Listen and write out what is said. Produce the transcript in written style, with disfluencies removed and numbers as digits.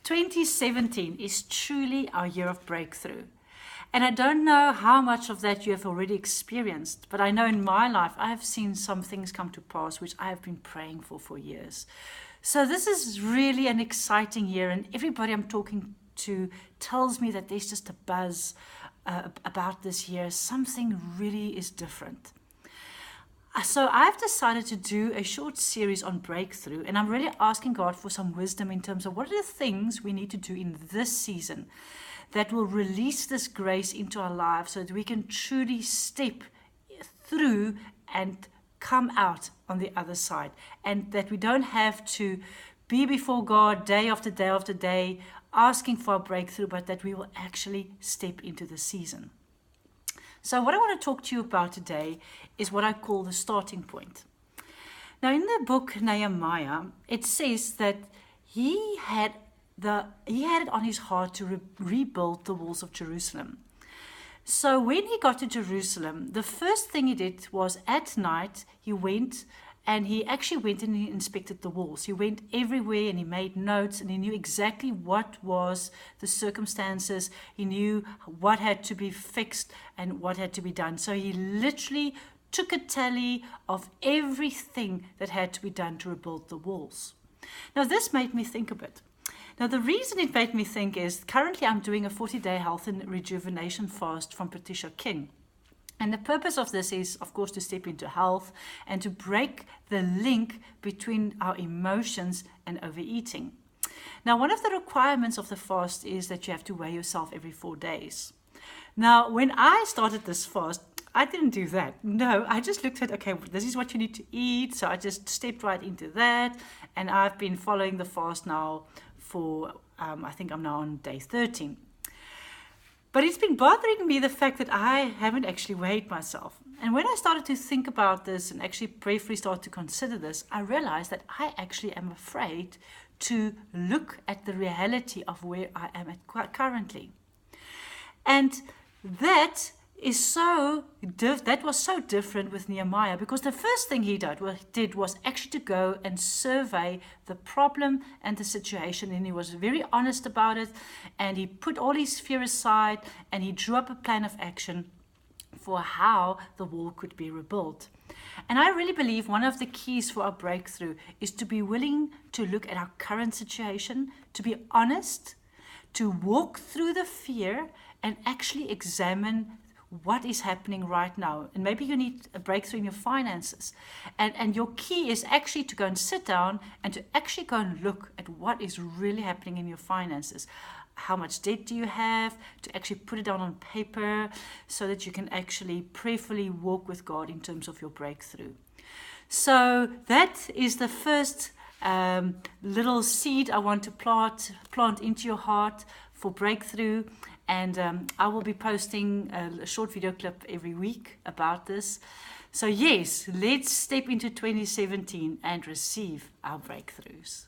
2017 is truly our year of breakthrough. And I don't know how much of that you have already experienced, but I know in my life I have seen some things come to pass which I have been praying for years. So this is really an exciting year, and everybody I'm talking to tells me that there's just a buzz about this year. Something really is different. So I've decided to do a short series on breakthrough, and I'm really asking God for some wisdom in terms of what are the things we need to do in this season that will release this grace into our lives so that we can truly step through and come out on the other side, and that we don't have to be before God day after day after day asking for a breakthrough, but that we will actually step into the season. So what I want to talk to you about today is what I call the starting point. Now, in the book Nehemiah, it says that he had it on his heart to rebuild the walls of Jerusalem. So when he got to Jerusalem, the first thing he did was at night he went and he inspected the walls. He went everywhere and he made notes, and he knew exactly what was the circumstances. He knew what had to be fixed and what had to be done. So he literally took a tally of everything that had to be done to rebuild the walls. Now this made me think a bit. Now the reason it made me think is currently I'm doing a 40-day health and rejuvenation fast from Patricia King. And the purpose of this is, of course, to step into health and to break the link between our emotions and overeating. Now, one of the requirements of the fast is that you have to weigh yourself every 4 days. Now, when I started this fast, I didn't do that. No, I just looked at, okay, this is what you need to eat. So I just stepped right into that. And I've been following the fast now for, I think I'm now on day 13. But it's been bothering me the fact that I haven't actually weighed myself. And when I started to think about this and actually prayerfully start to consider this, I realized that I actually am afraid to look at the reality of where I am at currently. And that was so different with Nehemiah, because the first thing he did was actually to go and survey the problem and the situation, and he was very honest about it, and he put all his fear aside and he drew up a plan of action for how the wall could be rebuilt. And I really believe one of the keys for our breakthrough is to be willing to look at our current situation, to be honest, to walk through the fear and actually examine what is happening right now. And maybe you need a breakthrough in your finances. And your key is actually to go and sit down and to actually go and look at what is really happening in your finances. How much debt do you have? To actually put it down on paper so that you can actually prayerfully walk with God in terms of your breakthrough. So that is the first little seed I want to plant into your heart for breakthrough. And I will be posting a short video clip every week about this. So yes, let's step into 2017 and receive our breakthroughs.